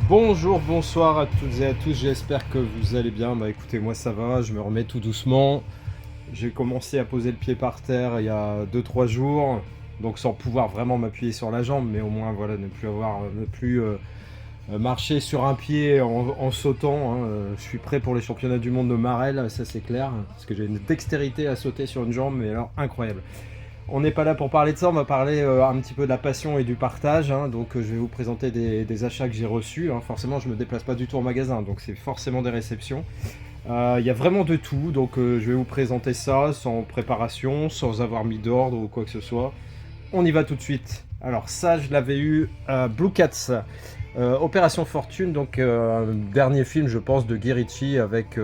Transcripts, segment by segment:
Bonjour, bonsoir à toutes et à tous, j'espère que vous allez bien. Bah écoutez, moi ça va, je me remets tout doucement. J'ai commencé à poser le pied par terre il y a 2-3 jours, donc sans pouvoir vraiment m'appuyer sur la jambe, mais au moins voilà, ne plus marcher sur un pied en sautant. Hein. Je suis prêt pour les championnats du monde de Marel, ça c'est clair, parce que j'ai une dextérité à sauter sur une jambe, mais alors incroyable. On n'est pas là pour parler de ça, on va parler un petit peu de la passion et du partage. Hein. Donc je vais vous présenter des achats que j'ai reçus. Hein. Forcément, je ne me déplace pas du tout en magasin, donc c'est forcément des réceptions. Il y a vraiment de tout, donc je vais vous présenter ça sans préparation, sans avoir mis d'ordre ou quoi que ce soit. On y va tout de suite. Alors ça, je l'avais eu Blue Cats, Opération Fortune, donc dernier film, je pense, de Guy Ritchie avec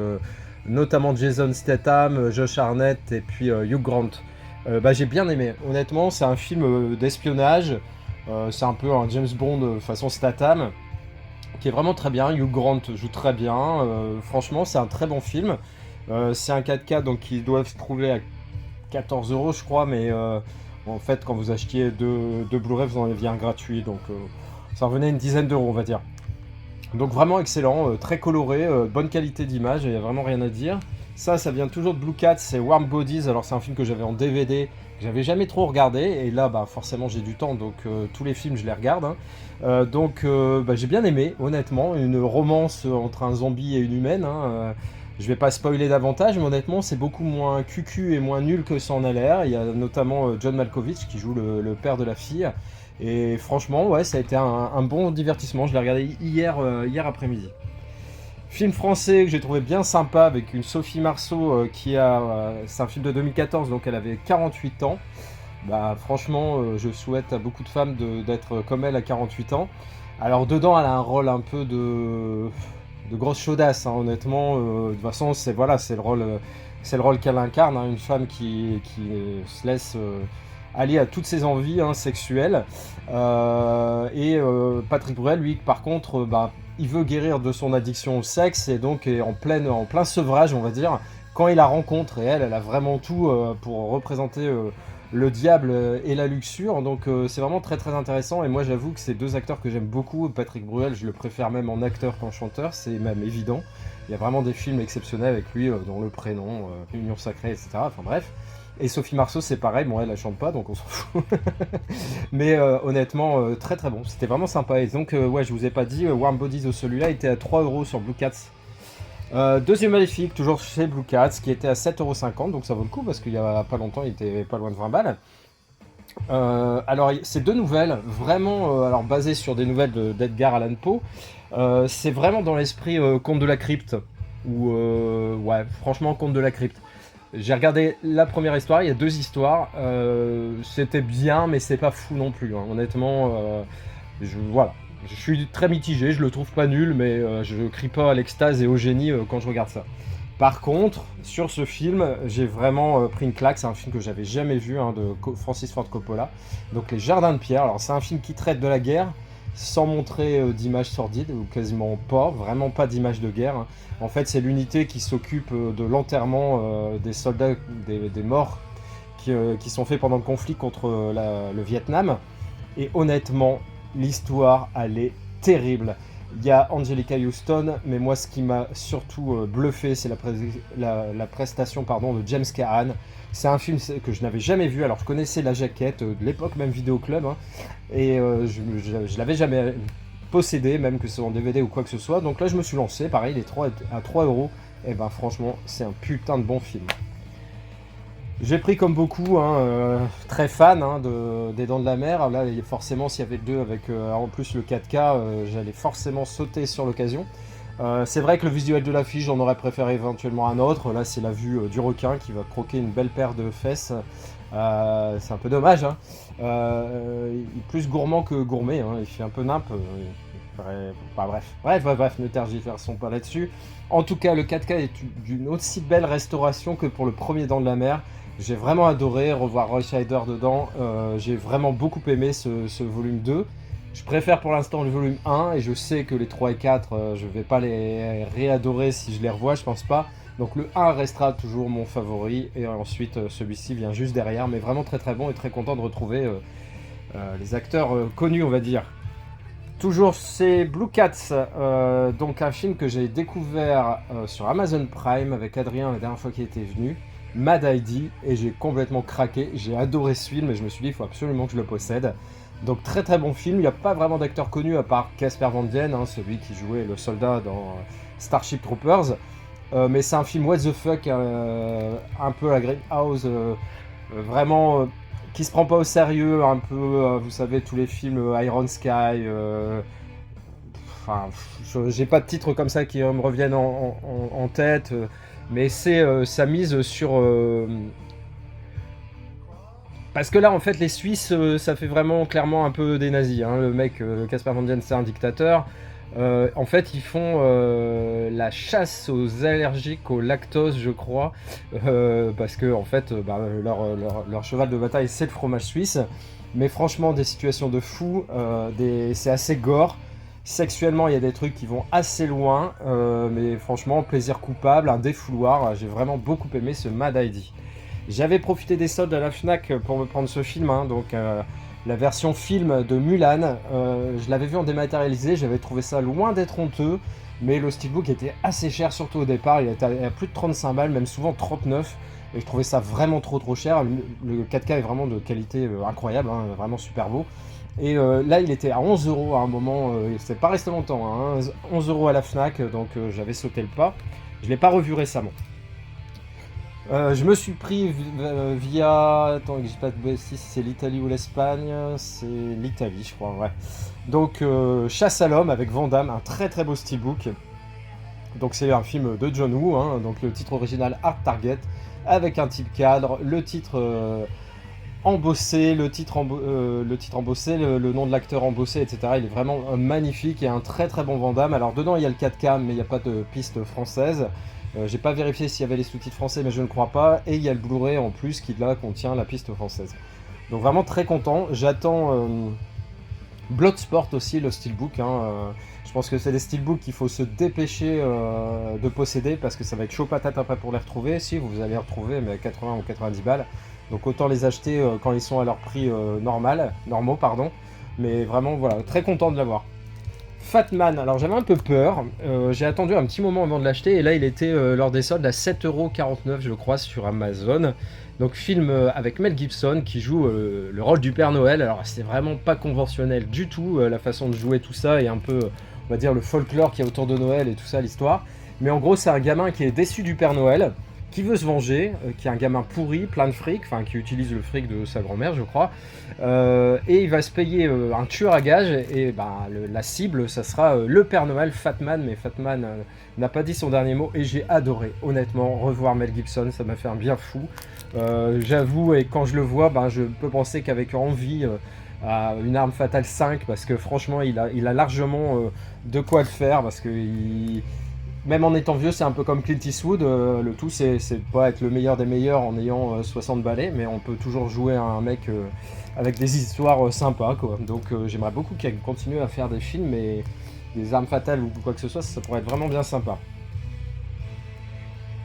notamment Jason Statham, Josh Hartnett et puis Hugh Grant. J'ai bien aimé, honnêtement c'est un film d'espionnage, c'est un peu un James Bond façon Statham, qui est vraiment très bien. Hugh Grant joue très bien, franchement c'est un très bon film. C'est un 4K donc qui doit se trouver à 14 € je crois, mais en fait quand vous achetiez deux Blu-ray vous en aviez un gratuit, donc ça revenait à une dizaine d'euros on va dire. Donc vraiment excellent, très coloré, bonne qualité d'image, il n'y a vraiment rien à dire. Ça vient toujours de Blue Cats, c'est Warm Bodies. Alors c'est un film que j'avais en DVD, que j'avais jamais trop regardé, et là forcément j'ai du temps, donc tous les films je les regarde. Hein. J'ai bien aimé, honnêtement, une romance entre un zombie et une humaine. Hein. Je vais pas spoiler davantage, mais honnêtement c'est beaucoup moins cucu et moins nul que ça en a l'air. Il y a notamment John Malkovich qui joue le père de la fille. Et franchement, ouais, ça a été un bon divertissement. Je l'ai regardé hier après-midi. Film français que j'ai trouvé bien sympa avec une Sophie Marceau c'est un film de 2014, donc elle avait 48 ans. Franchement, je souhaite à beaucoup de femmes d'être comme elle à 48 ans. Alors dedans, elle a un rôle un peu de grosse chaudasse, hein, honnêtement. De toute façon, c'est le rôle qu'elle incarne, hein, une femme qui se laisse aller à toutes ses envies sexuelles. Patrick Bruel, lui, par contre, il veut guérir de son addiction au sexe et donc est en plein sevrage, on va dire, quand il la rencontre. Et elle a vraiment tout pour représenter le diable et la luxure. Donc c'est vraiment très très intéressant. Et moi j'avoue que c'est deux acteurs que j'aime beaucoup. Patrick Bruel, je le préfère même en acteur qu'en chanteur, c'est même évident. Il y a vraiment des films exceptionnels avec lui, dont Le Prénom, Union Sacrée, etc. Enfin bref. Et Sophie Marceau, c'est pareil, bon, elle chante pas, donc on s'en fout. Mais honnêtement, très très bon, c'était vraiment sympa. Et donc, ouais, je vous ai pas dit, Warm Bodies, celui-là était à 3 € sur Blue Cats. Deuxième Maléfique, toujours chez Blue Cats, qui était à 7,50 €, donc ça vaut le coup, parce qu'il y a pas longtemps, il était pas loin de 20 balles. Alors, c'est deux nouvelles, vraiment alors basées sur des nouvelles d'Edgar Allan Poe. C'est vraiment dans l'esprit Conte de la Crypte, ou ouais, franchement, Conte de la Crypte. J'ai regardé la première histoire, il y a deux histoires, c'était bien mais c'est pas fou non plus, hein. Honnêtement, voilà, je suis très mitigé, je le trouve pas nul, mais je crie pas à l'extase et au génie quand je regarde ça. Par contre, sur ce film, j'ai vraiment pris une claque, c'est un film que j'avais jamais vu, hein, de Francis Ford Coppola, donc Les Jardins de Pierre. Alors c'est un film qui traite de la guerre, sans montrer d'images sordides, ou quasiment pas, vraiment pas d'images de guerre. Hein. En fait, c'est l'unité qui s'occupe de l'enterrement des soldats, des morts qui sont faits pendant le conflit contre le Vietnam. Et honnêtement, l'histoire, elle est terrible. Il y a Angelica Houston, mais moi, ce qui m'a surtout bluffé, c'est la prestation de James Caan. C'est un film que je n'avais jamais vu, alors je connaissais la jaquette, de l'époque même Vidéoclub, hein, et je l'avais jamais possédé, même que ce soit en DVD ou quoi que ce soit. Donc là, je me suis lancé, pareil, les 3 à 3 €, et franchement, c'est un putain de bon film. J'ai pris comme beaucoup, hein, très fan des Dents de la Mer. Là, forcément, s'il y avait deux avec en plus le 4K, j'allais forcément sauter sur l'occasion. C'est vrai que le visuel de l'affiche, j'en aurais préféré éventuellement un autre. Là, c'est la vue du requin qui va croquer une belle paire de fesses. C'est un peu dommage. Hein. Il est plus gourmand que gourmet. Hein. Il fait un peu nimp. Bref, ne tergiversons pas là-dessus. En tout cas, le 4K est d'une aussi belle restauration que pour le premier Dents de la Mer. J'ai vraiment adoré revoir Roy Scheider dedans. J'ai vraiment beaucoup aimé ce volume 2. Je préfère pour l'instant le volume 1 et je sais que les 3 et 4, je vais pas les réadorer si je les revois, je pense pas. Donc le 1 restera toujours mon favori, et ensuite celui-ci vient juste derrière, mais vraiment très très bon, et très content de retrouver les acteurs connus, on va dire. Toujours c'est Blue Cats, donc un film que j'ai découvert sur Amazon Prime avec Adrien la dernière fois qu'il était venu, Mad ID, et j'ai complètement craqué, j'ai adoré ce film et je me suis dit il faut absolument que je le possède. Donc très très bon film, il n'y a pas vraiment d'acteur connu à part Casper Van Dien, hein, celui qui jouait le soldat dans Starship Troopers, mais c'est un film what the fuck, un peu à la Greenhouse, vraiment qui se prend pas au sérieux, un peu, vous savez, tous les films Iron Sky, enfin, j'ai pas de titres comme ça qui me reviennent en tête, mais c'est sa mise sur... parce que là, en fait, les Suisses, ça fait vraiment clairement un peu des nazis, hein. Le mec, Casper Van Dien, c'est un dictateur. En fait, ils font la chasse aux allergiques au lactose, je crois, parce que en fait, leur cheval de bataille, c'est le fromage suisse. Mais franchement, des situations de fou, c'est assez gore. Sexuellement, il y a des trucs qui vont assez loin, mais franchement, plaisir coupable, un défouloir. J'ai vraiment beaucoup aimé ce Mad ID. J'avais profité des soldes à la Fnac pour me prendre ce film, hein, donc la version film de Mulan. Je l'avais vu en dématérialisé, j'avais trouvé ça loin d'être honteux, mais le steelbook était assez cher, surtout au départ. Il était à plus de 35 balles, même souvent 39, et je trouvais ça vraiment trop cher. Le 4K est vraiment de qualité incroyable, hein, vraiment super beau. Et là, il était à 11 € à un moment, c'est pas resté longtemps, hein, 11 € à la Fnac, donc j'avais sauté le pas. Je l'ai pas revu récemment. Je me suis pris via... Attends, que je pas de si c'est l'Italie ou l'Espagne. C'est l'Italie, je crois, ouais. Donc, Chasse à l'homme avec Van Damme, un très très beau steelbook. Donc, c'est un film de John Woo, hein, donc le titre original Art Target, avec un type cadre, le titre embossé, le titre embossé, le nom de l'acteur embossé, etc. Il est vraiment magnifique et un très très bon Van Damme. Alors, dedans, il y a le 4K, mais il n'y a pas de piste française. J'ai pas vérifié s'il y avait les sous-titres français, mais je ne crois pas. Et il y a le Blu-ray en plus qui là contient la piste française. Donc vraiment très content. J'attends Bloodsport aussi, le steelbook, hein. Je pense que c'est des steelbooks qu'il faut se dépêcher de posséder parce que ça va être chaud patate après pour les retrouver. Si vous allez les retrouver, mais à 80 ou 90 balles. Donc autant les acheter quand ils sont à leur prix normaux, pardon. Mais vraiment voilà, très content de l'avoir. Fatman, alors j'avais un peu peur, j'ai attendu un petit moment avant de l'acheter et là il était lors des soldes à 7,49 € je crois sur Amazon. Donc film avec Mel Gibson qui joue le rôle du Père Noël. Alors c'est vraiment pas conventionnel du tout, la façon de jouer tout ça et un peu, on va dire, le folklore qu'il y a autour de Noël et tout ça, l'histoire. Mais en gros c'est un gamin qui est déçu du Père Noël, qui veut se venger, qui est un gamin pourri, plein de fric, enfin qui utilise le fric de sa grand-mère je crois, et il va se payer un tueur à gages, et la cible ça sera le Père Noël, Fatman, mais Fatman n'a pas dit son dernier mot, et j'ai adoré, honnêtement, revoir Mel Gibson, ça m'a fait un bien fou, j'avoue, et quand je le vois, je peux penser qu'avec envie à une Arme Fatale 5, parce que franchement il a largement de quoi le faire, parce que même en étant vieux, c'est un peu comme Clint Eastwood, le tout c'est de pas être le meilleur des meilleurs en ayant 60 balais, mais on peut toujours jouer à un mec avec des histoires sympas, quoi. Donc j'aimerais beaucoup qu'il continue à faire des films, mais des armes fatales ou quoi que ce soit, ça pourrait être vraiment bien sympa.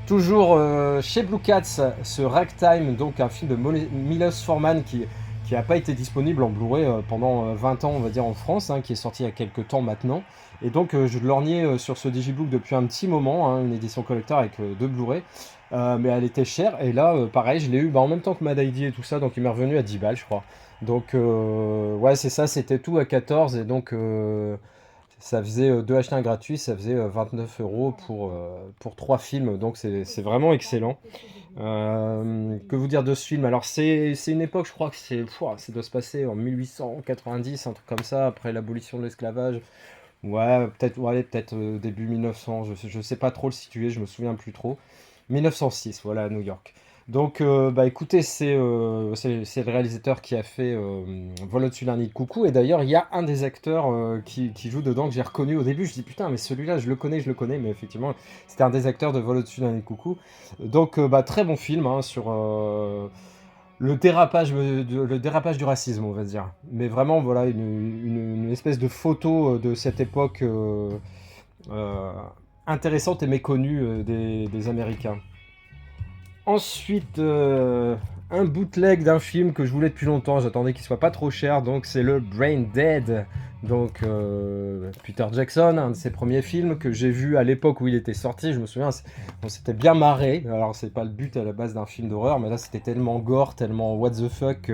Toujours chez Blue Cats, ce Ragtime, donc un film de Milos Forman qui n'a pas été disponible en Blu-ray pendant 20 ans, on va dire, en France, hein, qui est sorti il y a quelques temps maintenant. Et donc je lorgnais sur ce Digibook depuis un petit moment, hein, une édition collector avec 2 Blu-ray, mais elle était chère. Et là, pareil, je l'ai eu en même temps que Mad ID et tout ça, donc il m'est revenu à 10 balles, je crois. Donc ouais, c'est ça, c'était tout à 14, et donc ça faisait 2 achetés un gratuit, ça faisait 29 € pour 3 films, donc c'est vraiment excellent. Que vous dire de ce film? Alors c'est une époque, je crois que ça doit se passer en 1890, un truc comme ça, après l'abolition de l'esclavage. Ouais, peut-être début 1900, je sais pas trop le situer, je me souviens plus trop. 1906, voilà, à New York. Donc, écoutez, c'est le réalisateur qui a fait Vol au-dessus d'un nid de coucou. Et d'ailleurs, il y a un des acteurs qui joue dedans que j'ai reconnu au début. Je dis putain, mais celui-là, je le connais. Mais effectivement, c'était un des acteurs de Vol au-dessus d'un nid de coucou. Donc, très bon film, hein, sur le dérapage du racisme, on va dire. Mais vraiment, voilà, une espèce de photo de cette époque. Euh, intéressante et méconnue des Américains. Ensuite, un bootleg d'un film que je voulais depuis longtemps, j'attendais qu'il soit pas trop cher, donc c'est le Brain Dead. Donc Peter Jackson, un de ses premiers films que j'ai vu à l'époque où il était sorti, je me souviens, on s'était bien marré. Alors c'est pas le but à la base d'un film d'horreur, mais là c'était tellement gore, tellement what the fuck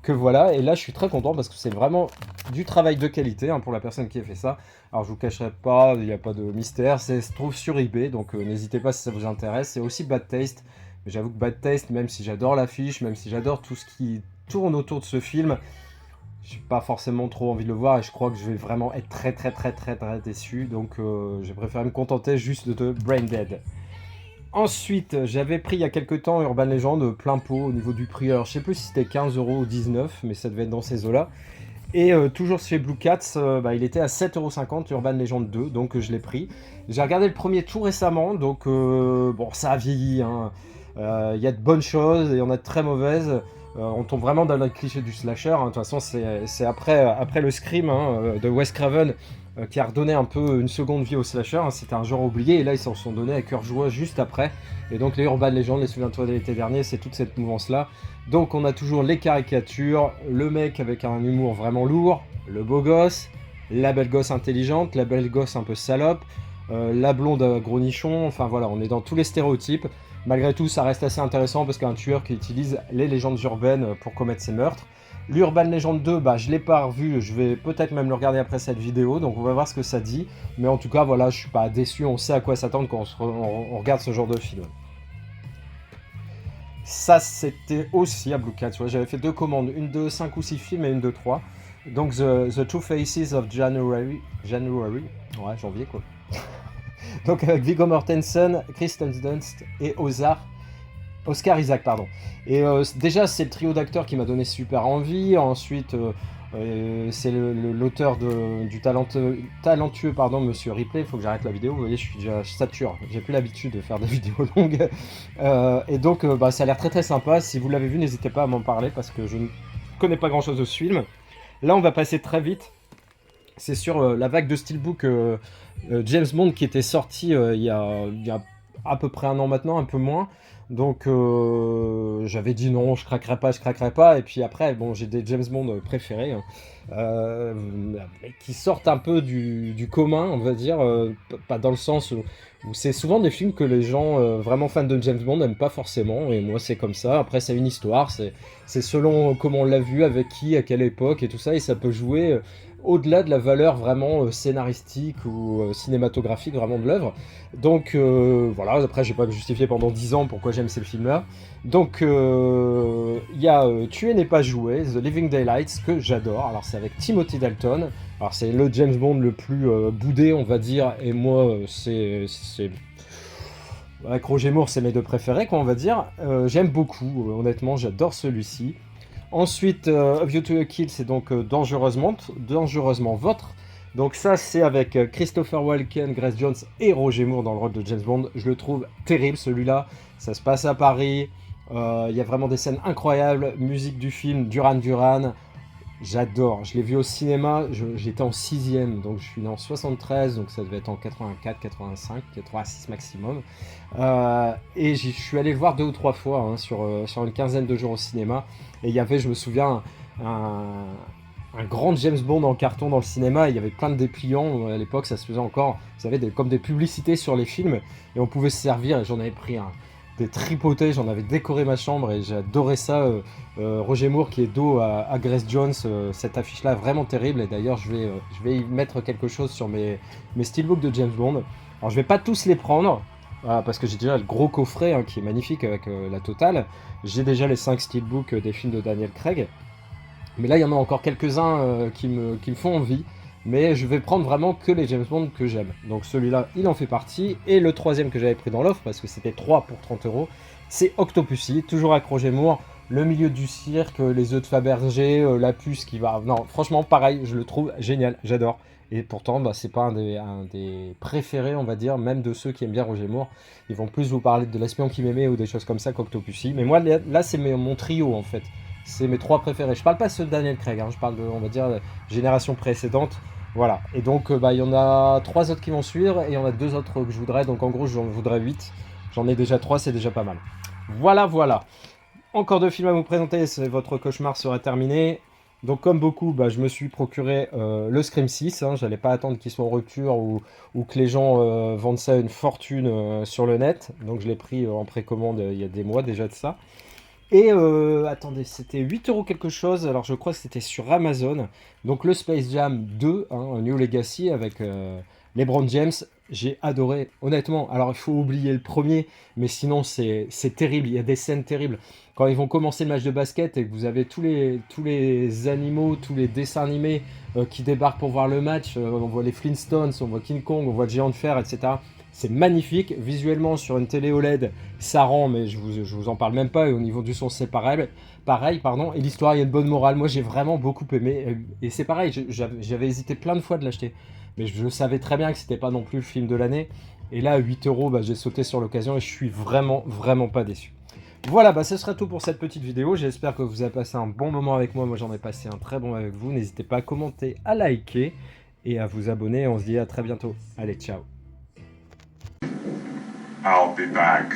que voilà. Et là je suis très content parce que c'est vraiment du travail de qualité hein, pour la personne qui a fait ça. Alors je vous cacherai pas, il n'y a pas de mystère, ça se trouve sur eBay, donc n'hésitez pas si ça vous intéresse. C'est aussi Bad Taste. Mais j'avoue que Bad Taste, même si j'adore l'affiche, même si j'adore tout ce qui tourne autour de ce film, j'ai pas forcément trop envie de le voir et je crois que je vais vraiment être très déçu. Donc j'ai préféré me contenter juste de Brain Dead. Ensuite, j'avais pris il y a quelques temps Urban Legend plein pot au niveau du prix. Alors je sais plus si c'était 15 € ou 19, mais ça devait être dans ces eaux-là. Et toujours chez Blue Cats, il était à 7,50 € Urban Legend 2, donc je l'ai pris. J'ai regardé le premier tout récemment, donc bon, ça a vieilli. Hein. Il y a de bonnes choses et il y en a de très mauvaises. On tombe vraiment dans le cliché du slasher. Hein. De toute façon, c'est après le Scream hein, de Wes Craven qui a redonné un peu une seconde vie au slasher. Hein. C'était un genre oublié et là, ils s'en sont donnés à cœur joie juste après. Et donc, les Urban Legends, les Souviens-toi de l'été dernier, c'est toute cette mouvance-là. Donc, on a toujours les caricatures, le mec avec un humour vraiment lourd, le beau gosse, la belle gosse intelligente, la belle gosse un peu salope, la blonde gros nichon. Enfin, voilà, on est dans tous les stéréotypes. Malgré tout, ça reste assez intéressant parce qu'un tueur qui utilise les légendes urbaines pour commettre ses meurtres. L'Urban Legend 2, je l'ai pas revu, je vais peut-être même le regarder après cette vidéo, donc on va voir ce que ça dit. Mais en tout cas, voilà, je suis pas déçu, on sait à quoi s'attendre quand on regarde ce genre de film. Ça, c'était aussi à Blue Cat, j'avais fait 2 commandes, une de 5 ou 6 films et une de 3. Donc The Two Faces of January, ouais, janvier quoi. Donc avec Viggo Mortensen, Kristen Dunst et Oscar Isaac, pardon. Et déjà, c'est le trio d'acteurs qui m'a donné super envie. Ensuite, c'est l'auteur du talentueux Monsieur Ripley. Il faut que j'arrête la vidéo. Vous voyez, je sature. J'ai plus l'habitude de faire des vidéos longues. Et donc, ça a l'air très sympa. Si vous l'avez vu, n'hésitez pas à m'en parler parce que je ne connais pas grand-chose de ce film. Là, on va passer très vite. C'est sur la vague de Steelbook James Bond qui était sorti il y a à peu près un an maintenant, un peu moins. Donc j'avais dit non, je craquerai pas. Et puis après, bon, j'ai des James Bond préférés hein, qui sortent un peu du commun, on va dire, pas dans le sens où c'est souvent des films que les gens vraiment fans de James Bond n'aiment pas forcément. Et moi, c'est comme ça. Après, c'est une histoire, c'est selon comment on l'a vu, avec qui, à quelle époque et tout ça. Et ça peut jouer au-delà de la valeur vraiment scénaristique ou cinématographique vraiment de l'œuvre. Donc voilà, après je vais pas me justifier pendant 10 ans pourquoi j'aime ces films-là. Donc il y a Tuer n'est pas joué, The Living Daylights, que j'adore. Alors c'est avec Timothy Dalton. Alors c'est le James Bond le plus boudé on va dire, et moi c'est... Avec Roger Moore, c'est mes deux préférés, quoi, on va dire. J'aime beaucoup, honnêtement, j'adore celui-ci. Ensuite, A View to a Kill, c'est donc dangereusement votre. Donc ça, c'est avec Christopher Walken, Grace Jones et Roger Moore dans le rôle de James Bond. Je le trouve terrible, celui-là. Ça se passe à Paris. Il y a vraiment des scènes incroyables. Musique du film, Duran Duran. J'adore. Je l'ai vu au cinéma. J'étais en 6ème, donc je suis né en 73, donc ça devait être en 84, 85, 86 maximum. Et je suis allé le voir 2 ou 3 fois hein, sur une quinzaine de jours au cinéma. Et il y avait, je me souviens, un grand James Bond en carton dans le cinéma. Il y avait plein de dépliants. À l'époque, ça se faisait encore. Vous savez, comme des publicités sur les films. Et on pouvait se servir. Et j'en avais pris des tripotés. J'en avais décoré ma chambre. Et j'adorais ça. Roger Moore qui est dos à Grace Jones. Cette affiche-là, vraiment terrible. Et d'ailleurs, je vais y mettre quelque chose sur mes steelbooks de James Bond. Alors, je vais pas tous les prendre. Parce que j'ai déjà le gros coffret hein, qui est magnifique avec la totale. J'ai déjà les 5 steelbooks des films de Daniel Craig. Mais là, il y en a encore quelques-uns qui me font envie. Mais je vais prendre vraiment que les James Bond que j'aime. Donc celui-là, il en fait partie. Et le troisième que j'avais pris dans l'offre, parce que c'était 3 pour 30 €, c'est Octopussy, toujours avec Roger Moore. Le milieu du cirque, les œufs de Fabergé, la puce qui va... Non, franchement, pareil, je le trouve génial, j'adore. Et pourtant, c'est pas un des préférés, on va dire, même de ceux qui aiment bien Roger Moore. Ils vont plus vous parler de L'espion qui m'aimait ou des choses comme ça qu'Octopussy. Mais moi, là, c'est mon trio, en fait. C'est mes 3 préférés. Je parle pas de ceux de Daniel Craig, hein. Je parle de, on va dire, génération précédente. Voilà, et donc bah, il y en a 3 autres qui vont suivre, et il y en a 2 autres que je voudrais, donc en gros j'en voudrais 8. J'en ai déjà 3, c'est déjà pas mal. Voilà, voilà. Encore 2 films à vous présenter, votre cauchemar sera terminé. Donc comme beaucoup, bah, je me suis procuré le Scream 6, hein, j'allais pas attendre qu'il soit en rupture ou que les gens vendent ça à une fortune sur le net. Donc je l'ai pris en précommande il y a des mois déjà de ça. Et attendez, c'était 8 euros quelque chose, alors je crois que c'était sur Amazon. Donc le Space Jam 2, hein, New Legacy avec LeBron James, j'ai adoré, honnêtement. Alors il faut oublier le premier, mais sinon c'est terrible, il y a des scènes terribles. Quand ils vont commencer le match de basket et que vous avez tous les animaux, tous les dessins animés qui débarquent pour voir le match, on voit les Flintstones, on voit King Kong, on voit le géant de fer, etc. C'est magnifique, visuellement sur une télé OLED, ça rend, mais je vous en parle même pas, et au niveau du son c'est pareil, pardon, et l'histoire il y a une bonne morale, moi j'ai vraiment beaucoup aimé, et c'est pareil, j'avais hésité plein de fois de l'acheter, mais je savais très bien que c'était pas non plus le film de l'année, et là à 8 euros, bah, j'ai sauté sur l'occasion et je suis vraiment, vraiment pas déçu. Voilà, bah ce sera tout pour cette petite vidéo, j'espère que vous avez passé un bon moment avec moi, moi j'en ai passé un très bon avec vous, n'hésitez pas à commenter, à liker, et à vous abonner, on se dit à très bientôt, allez ciao. I'll be back.